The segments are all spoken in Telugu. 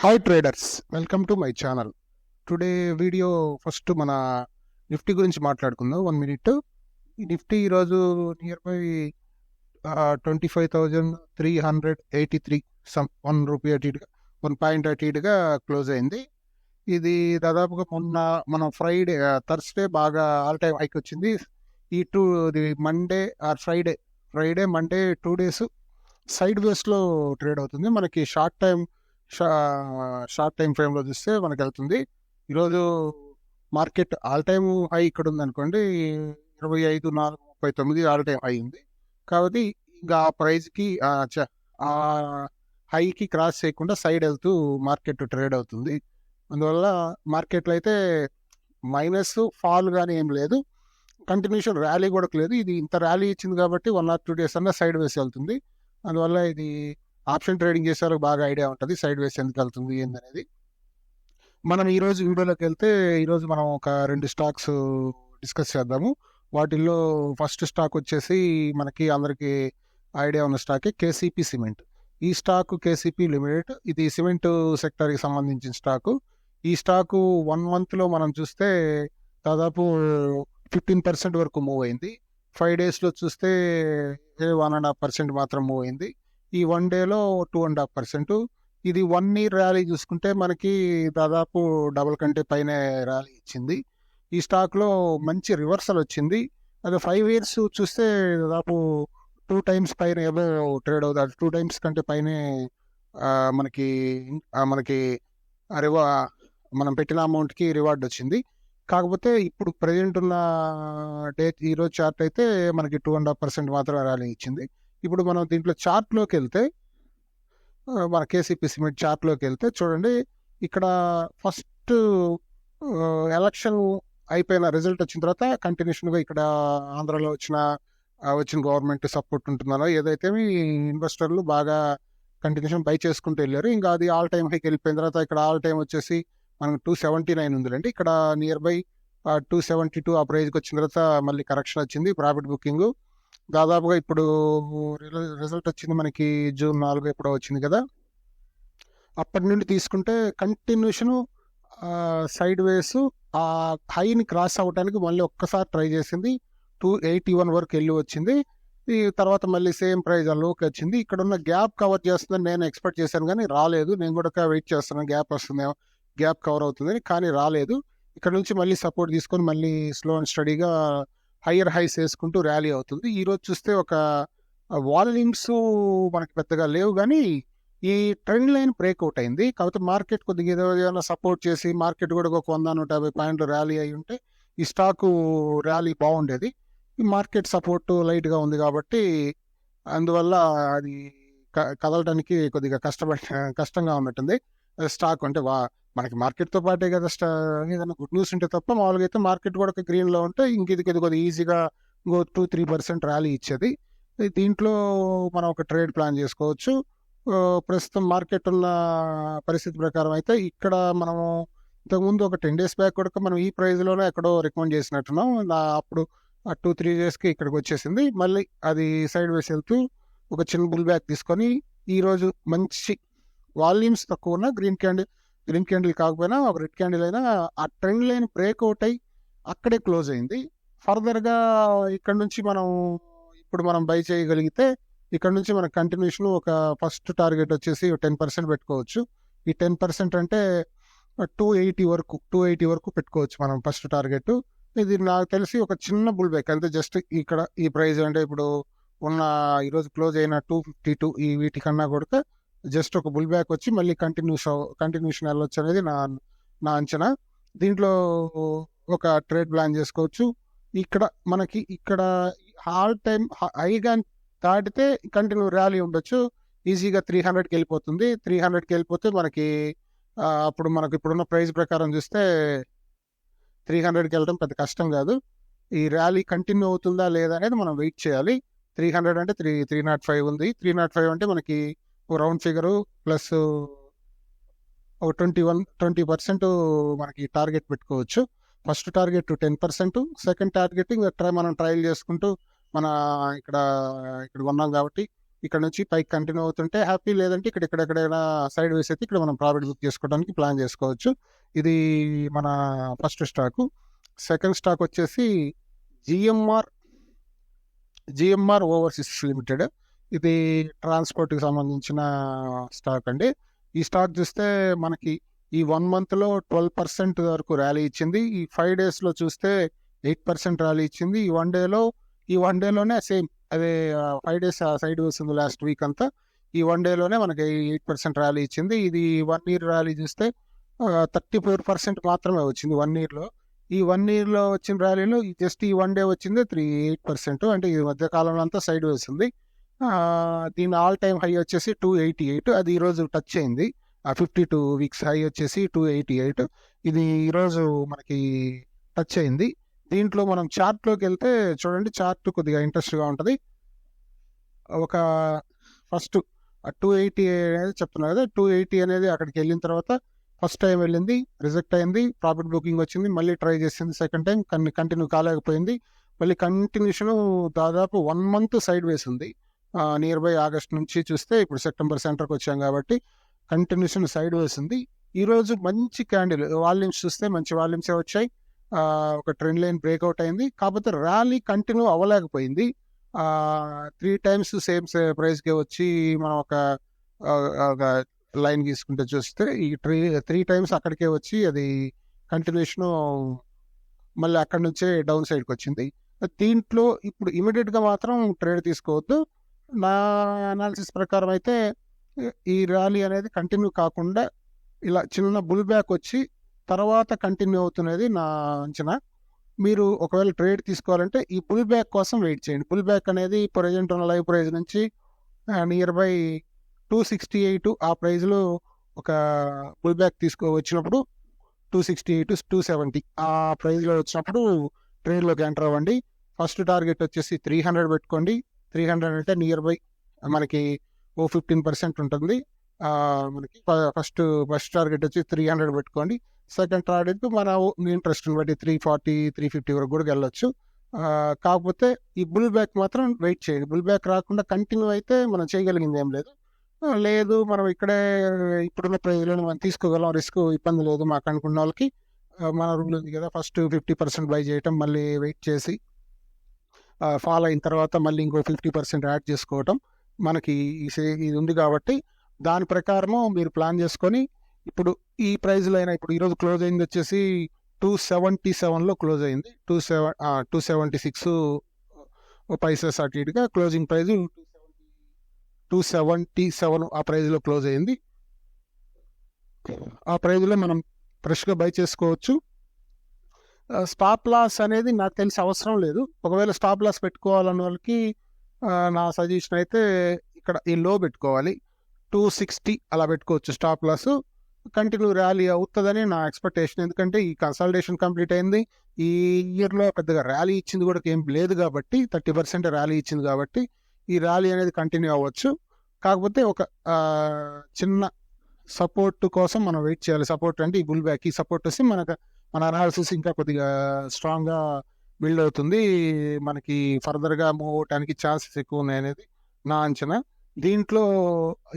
Hi traders, welcome to my channel. Today video first మన నిఫ్టీ గురించి మాట్లాడుకుందాం. 1 minute. ఈ నిఫ్టీ ఈరోజు నియర్ బై 25,383 ₹1 అటు ఇటుగా 1 పాయింట్ అటు ఇటుగా క్లోజ్ అయింది. ఇది దాదాపుగా మొన్న మన ఫ్రైడే థర్స్డే బాగా ఆల్ టైమ్ హైక్ వచ్చింది. ఇది Monday or Friday Monday 2 days side వేస్లో ట్రేడ్ అవుతుంది. మనకి షార్ట్ టైం ఫ్రేమ్లో చూస్తే మనకి వెళ్తుంది. ఈరోజు మార్కెట్ ఆల్ టైమ్ హై ఇక్కడ ఉంది అనుకోండి, 25,439 ఆల్ టైమ్ హై ఉంది. కాబట్టి ఇంకా ఆ ప్రైస్కి ఆ హైకి క్రాస్ చేయకుండా సైడ్ వెళ్తూ మార్కెట్ ట్రేడ్ అవుతుంది. అందువల్ల మార్కెట్లో అయితే మైనస్ ఫాల్ కానీ ఏం లేదు, కంటిన్యూషన్ ర్యాలీ కూడా లేదు. ఇది ఇంత ర్యాలీ ఇచ్చింది కాబట్టి 1 or 2 days అన్నా సైడ్ వేసి వెళ్తుంది. అందువల్ల ఇది ఆప్షన్ ట్రేడింగ్ చేసే వాళ్ళకి బాగా ఐడియా ఉంటుంది సైడ్ వేస్ ఎందుకు వెళ్తుంది ఏందనేది. మనం ఈరోజు వీడియోలోకి వెళ్తే ఈరోజు మనం ఒక 2 స్టాక్స్ డిస్కస్ చేద్దాము. వాటిల్లో ఫస్ట్ స్టాక్ వచ్చేసి మనకి అందరికీ ఐడియా ఉన్న స్టాకే కేసీపీ సిమెంట్. ఈ స్టాక్ కేసీపీ లిమిటెడ్, ఇది సిమెంట్ సెక్టర్కి సంబంధించిన స్టాకు. ఈ స్టాకు 1 monthలో మనం చూస్తే దాదాపు 15% వరకు మూవ్ అయింది. 5 daysలో చూస్తే 1.5% మాత్రం మూవ్ అయింది. ఈ 1 dayలో 2.5%. ఇది 1 year ర్యాలీ చూసుకుంటే మనకి దాదాపు డబుల్ కంటే పైన ర్యాలీ ఇచ్చింది. ఈ స్టాక్లో మంచి రివర్సల్ వచ్చింది. అదే 5 years చూస్తే దాదాపు 2 times పైన ఏదో ట్రేడ్ అవుతుంది. 2 times కంటే పైనే మనకి మనం పెట్టిన అమౌంట్కి రివార్డ్ వచ్చింది. కాకపోతే ఇప్పుడు ప్రజెంట్ ఉన్న డేట్ ఈరోజు చార్ట్ అయితే మనకి 2.5% మాత్రం ర్యాలీ ఇచ్చింది. ఇప్పుడు మనం దీంట్లో చార్ట్లోకి వెళ్తే, మన కేసీపీ సిమెంట్ చార్ట్లోకి వెళ్తే చూడండి, ఇక్కడ ఫస్ట్ ఎలక్షన్ అయిపోయిన రిజల్ట్ వచ్చిన తర్వాత కంటిన్యూషన్గా ఇక్కడ ఆంధ్రాలో వచ్చిన గవర్నమెంట్ సపోర్ట్ ఉంటుందనో ఏదైతే ఇన్వెస్టర్లు బాగా కంటిన్యూషన్ బై చేసుకుంటూ వెళ్ళారు. ఇంకా అది ఆల్ టైమ్ హైకి వెళ్ళిపోయిన తర్వాత ఇక్కడ ఆల్ టైమ్ వచ్చేసి మనకు 279 ఉందిలేండి. ఇక్కడ నియర్ బై 272 ఆ ప్రైజ్కి వచ్చిన తర్వాత మళ్ళీ కరెక్షన్ వచ్చింది. ప్రాఫిట్ బుకింగ్ దాదాపుగా ఇప్పుడు రిజల్ట్ వచ్చింది మనకి June 4 ఎప్పుడో వచ్చింది కదా. అప్పటి నుండి తీసుకుంటే కంటిన్యూషను సైడ్ వేస్ ఆ హైని క్రాస్ అవ్వడానికి మళ్ళీ ఒక్కసారి ట్రై చేసింది. 281 వరకు వెళ్ళి వచ్చింది. ఈ తర్వాత మళ్ళీ సేమ్ ప్రైజ్ ఆ లోకి వచ్చింది. ఇక్కడ ఉన్న గ్యాప్ కవర్ చేస్తుందని నేను ఎక్స్పెక్ట్ చేశాను, కానీ రాలేదు. నేను కూడా వెయిట్ చేస్తున్నాను గ్యాప్ వస్తుందేమో, గ్యాప్ కవర్ అవుతుందని, కానీ రాలేదు. ఇక్కడ నుంచి మళ్ళీ సపోర్ట్ తీసుకొని మళ్ళీ స్లో అండ్ స్టడీగా హయ్యర్ హైస్ వేసుకుంటూ ర్యాలీ అవుతుంది. ఈరోజు చూస్తే ఒక వాల్యూమ్స్ మనకి పెద్దగా లేవు, కానీ ఈ ట్రెండ్ లైన్ బ్రేక్అవుట్ అయింది. కాకపోతే మార్కెట్ కొద్దిగా ఏదైనా సపోర్ట్ చేసి మార్కెట్ కూడా ఒక 100-150 పాయింట్లు ర్యాలీ అయి ఉంటే ఈ స్టాకు ర్యాలీ బాగుండేది. ఈ మార్కెట్ సపోర్ట్ లైట్గా ఉంది కాబట్టి అందువల్ల అది కదలడానికి కొద్దిగా కష్టంగా ఉన్నట్టుంది. స్టాక్ అంటే మనకి మార్కెట్తో పాటే కదా ఏదైనా గుడ్ న్యూస్ ఉంటే తప్ప మామూలుగా అయితే మార్కెట్ కూడా గ్రీన్లో ఉంటే ఇది కొద్దిగా ఈజీగా 2-3% ర్యాలీ ఇచ్చేది. దీంట్లో మనం ఒక ట్రేడ్ ప్లాన్ చేసుకోవచ్చు. ప్రస్తుతం మార్కెట్ ఉన్న పరిస్థితి ప్రకారం అయితే ఇక్కడ మనము ఇంతకుముందు ఒక 10 days బ్యాక్ కూడా మనం ఈ ప్రైజ్లోనే ఎక్కడో రికమెండ్ చేసినట్టున్నాం. అప్పుడు 2-3 daysకి ఇక్కడికి వచ్చేసింది. మళ్ళీ అది సైడ్ వేసి వెళ్తూ ఒక చిన్న బుల్ బ్యాక్ తీసుకొని ఈరోజు మంచి వాల్యూమ్స్ తక్కువ ఉన్న గ్రీన్ క్యాండిల్ కాకపోయినా ఒక రెడ్ క్యాండిల్ అయినా ఆ ట్రెండ్ లైన్ బ్రేక్అవుట్ అయ్యి అక్కడే క్లోజ్ అయింది. ఫర్దర్గా ఇక్కడ నుంచి మనం బై చేయగలిగితే ఇక్కడ నుంచి మన కంటిన్యూషన్ ఒక ఫస్ట్ టార్గెట్ వచ్చేసి 10% పెట్టుకోవచ్చు. ఈ 10% అంటే 280 వరకు పెట్టుకోవచ్చు మనం ఫస్ట్ టార్గెట్. ఇది నాకు తెలిసి ఒక చిన్న బుల్ బ్యాక్ అంటే జస్ట్ ఇక్కడ ఈ ప్రైస్ అంటే ఇప్పుడు ఉన్న ఈరోజు క్లోజ్ అయిన 252 ఈ వీటికన్నా కూడా జస్ట్ ఒక బుల్ బ్యాక్ వచ్చి మళ్ళీ కంటిన్యూషన్ వెళ్ళొచ్చు అనేది నా అంచనా. దీంట్లో ఒక ట్రేడ్ ప్లాన్ చేసుకోవచ్చు. ఇక్కడ ఆల్ టైమ్ హైగా దాటితే కంటిన్యూ ర్యాలీ ఉండొచ్చు. ఈజీగా 300కి వెళ్ళిపోతుంది. 300కి వెళ్ళిపోతే మనకి అప్పుడు మనకి ఇప్పుడున్న ప్రైస్ ప్రకారం చూస్తే 300కి వెళ్ళడం పెద్ద కష్టం కాదు. ఈ ర్యాలీ కంటిన్యూ అవుతుందా లేదా అనేది మనం వెయిట్ చేయాలి. 300 అంటే 305 ఉంది. 305 అంటే మనకి రౌండ్ ఫిగరు ప్లస్ ఒక 20% మనకి టార్గెట్ పెట్టుకోవచ్చు. ఫస్ట్ టార్గెట్ 10%, సెకండ్ టార్గెట్ మనం ట్రయల్ చేసుకుంటూ ఇక్కడ ఉన్నాం కాబట్టి ఇక్కడ నుంచి పైకి కంటిన్యూ అవుతుంటే హ్యాపీ, లేదంటే ఎక్కడైనా సైడ్ వేస్ అయితే ఇక్కడ మనం ప్రాఫిట్ బుక్ చేసుకోవడానికి ప్లాన్ చేసుకోవచ్చు. ఇది మన ఫస్ట్ స్టాకు. సెకండ్ స్టాక్ వచ్చేసి జిఎంఆర్ ఓవర్సీస్ లిమిటెడ్. ఇది ట్రాన్స్పోర్ట్కి సంబంధించిన స్టాక్ అండి. ఈ స్టాక్ చూస్తే మనకి ఈ 1 monthలో 12% వరకు ర్యాలీ ఇచ్చింది. ఈ 5 daysలో చూస్తే 8% ర్యాలీ ఇచ్చింది. ఈ వన్ డేలోనే సేమ్ అదే 5 days సైడ్ వస్తుంది లాస్ట్ వీక్ అంతా. ఈ 1 dayలోనే మనకి 8% ర్యాలీ ఇచ్చింది. ఇది 1 year ర్యాలీ చూస్తే 34% మాత్రమే వచ్చింది 1 yearలో. ఈ 1 yearలో వచ్చిన ర్యాలీలో జస్ట్ ఈ 1 day వచ్చింది 8%. అంటే ఈ మధ్య కాలంలో అంతా సైడ్ వేసింది. దీని ఆల్ టైమ్ హై వచ్చేసి 288. అది ఈరోజు టచ్ అయింది. 52 weeks హై వచ్చేసి 288. ఇది ఈరోజు మనకి టచ్ అయింది. దీంట్లో మనం చార్ట్లోకి వెళ్తే చూడండి, చార్ట్ కొద్దిగా ఇంట్రెస్ట్గా ఉంటుంది. ఒక ఫస్ట్ 280 అనేది చెప్తున్నా కదా, 280 అనేది అక్కడికి వెళ్ళిన తర్వాత ఫస్ట్ టైం వెళ్ళింది, రిజెక్ట్ అయింది, ప్రాఫిట్ బుకింగ్ వచ్చింది, మళ్ళీ ట్రై చేసింది సెకండ్ టైం, కంటిన్యూ కాలేకపోయింది. మళ్ళీ కంటిన్యూషన్ దాదాపు 1 month సైడ్ వేసింది. నియర్ బై ఆగస్ట్ నుంచి చూస్తే ఇప్పుడు సెప్టెంబర్ సెంటర్కి వచ్చాం కాబట్టి కంటిన్యూషన్ సైడ్ వేసింది. ఈరోజు మంచి క్యాండిల్ వాల్యూమ్స్ చూస్తే మంచి వాల్యూమ్సే వచ్చాయి. ఒక ట్రెండ్ లైన్ బ్రేక్అవుట్ అయింది. కాకపోతే ర్యాలీ కంటిన్యూ అవ్వలేకపోయింది. 3 times సేమ్ ప్రైస్కే వచ్చి మనం ఒక లైన్ గీసుకుంటే చూస్తే ఈ 3 times అక్కడికే వచ్చి అది కంటిన్యూషన్ మళ్ళీ అక్కడి నుంచే డౌన్ సైడ్కి వచ్చింది. దీంట్లో ఇప్పుడు ఇమీడియట్గా మాత్రం ట్రేడ్ తీసుకోవద్దు. నా అనాలిసిస్ ప్రకారం అయితే ఈ ర్యాలీ అనేది కంటిన్యూ కాకుండా ఇలా చిన్న బుల్ బ్యాక్ వచ్చి తర్వాత కంటిన్యూ అవుతున్నది నా అంచనా. మీరు ఒకవేళ ట్రేడ్ తీసుకోవాలంటే ఈ పుల్ బ్యాక్ కోసం వెయిట్ చేయండి. పుల్ బ్యాక్ అనేది ప్రజెంట్ ఉన్న లైవ్ ప్రైస్ నుంచి నియర్ బై 268 ఆ ప్రైస్లో ఒక పుల్ బ్యాక్ వచ్చినప్పుడు 268, 270 ఆ ప్రైస్లో వచ్చినప్పుడు ట్రేడ్లోకి ఎంటర్ అవ్వండి. ఫస్ట్ టార్గెట్ వచ్చేసి 300 పెట్టుకోండి. 300 అంటే నియర్ బై మనకి 15% ఉంటుంది. మనకి ఫస్ట్ టార్గెట్ వచ్చి 300 పెట్టుకోండి. సెకండ్ టార్గెట్ మన ఇంట్రెస్ట్ని బట్టి 340, 350 వరకు కూడా వెళ్ళొచ్చు. కాకపోతే ఈ బుల్ బ్యాక్ మాత్రం వెయిట్ చేయండి. బుల్ బ్యాక్ రాకుండా కంటిన్యూ అయితే మనం చేయగలిగింది ఏం లేదు. లేదు మనం ఇక్కడే ఇప్పుడున్న ప్రైజ్లో మనం తీసుకోగలం, రిస్క్ ఇబ్బంది లేదు మాకు అనుకున్న వాళ్ళకి మన రూల్ ఉంది కదా, ఫస్ట్ 50% బై చేయటం, మళ్ళీ వెయిట్ చేసి ఫాల్ అయిన తర్వాత మళ్ళీ ఇంకో 50% యాడ్ చేసుకోవటం మనకి ఇది ఉంది కాబట్టి దాని ప్రకారము మీరు ప్లాన్ చేసుకొని ఇప్పుడు ఈ ప్రైజ్లో అయినా ఇప్పుడు ఈరోజు క్లోజ్ అయింది వచ్చేసి 277లో క్లోజ్ అయింది. 276 పైసెస్ అటు ఇటుగా క్లోజింగ్ ప్రైజ్ 277 ఆ ప్రైజ్లో క్లోజ్ అయింది. ఆ ప్రైజ్లో మనం ఫ్రెష్గా బై చేసుకోవచ్చు. స్టాప్ లాస్ అనేది నాకు తెలిసి అవసరం లేదు. ఒకవేళ స్టాప్ లాస్ పెట్టుకోవాలన్న వాళ్ళకి నా సజెషన్ అయితే ఇక్కడ ఈ లో పెట్టుకోవాలి, 260 అలా పెట్టుకోవచ్చు స్టాప్ లాస్. కంటిన్యూ ర్యాలీ అవుతుందని నా ఎక్స్పెక్టేషన్. ఎందుకంటే ఈ కన్సల్టేషన్ కంప్లీట్ అయింది. ఈ ఇయర్లో పెద్దగా ర్యాలీ ఇచ్చింది కూడా ఏం లేదు కాబట్టి 30% ర్యాలీ ఇచ్చింది కాబట్టి ఈ ర్యాలీ అనేది కంటిన్యూ అవ్వచ్చు. కాకపోతే ఒక చిన్న సపోర్ట్ కోసం మనం వెయిట్ చేయాలి. సపోర్ట్ అంటే ఈ బుల్ బ్యాక్, ఈ సపోర్ట్ వస్తే మన అనాలిసిస్ ఇంకా కొద్దిగా స్ట్రాంగ్గా బిల్డ్ అవుతుంది. మనకి ఫర్దర్గా మూవ్ అవడానికి ఛాన్సెస్ ఎక్కువ ఉన్నాయి అనేది నా అంచనా. దీంట్లో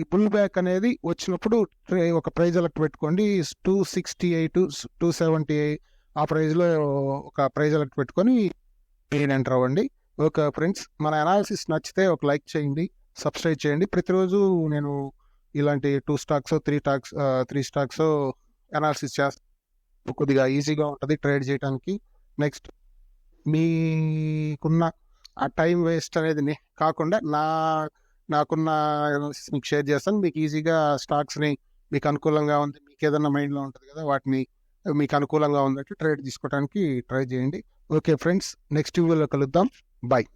ఈ పుల్ బ్యాక్ అనేది వచ్చినప్పుడు ఒక ప్రైజ్ ఎలక్ట్ పెట్టుకోండి. 268, 270 ఆ ప్రైజ్లో ఒక ప్రైజ్ ఎలక్ట్ పెట్టుకొని ఎంటర్ అవ్వండి. ఓకే ఫ్రెండ్స్, మన అనాలిసిస్ నచ్చితే ఒక లైక్ చేయండి, సబ్స్క్రైబ్ చేయండి. ప్రతిరోజు నేను ఇలాంటి 2 stocks 3 stocks అనాలిసిస్ చేస్తాను. కొద్దిగా ఈజీగా ఉంటుంది ట్రేడ్ చేయడానికి. నెక్స్ట్ మీకున్న ఆ టైం వేస్ట్ అనేది కాకుండా నాకున్న అనాలిసిస్ మీకు షేర్ చేస్తాను. మీకు ఈజీగా స్టాక్స్ని మీకు అనుకూలంగా ఉంది, మీకు ఏదన్నా మైండ్లో ఉంటుంది కదా, వాటిని మీకు అనుకూలంగా ఉన్నట్టు ట్రేడ్ తీసుకోవడానికి ట్రై చేయండి. ఓకే ఫ్రెండ్స్, నెక్స్ట్ వీడియోలో కలుద్దాం. బాయ్.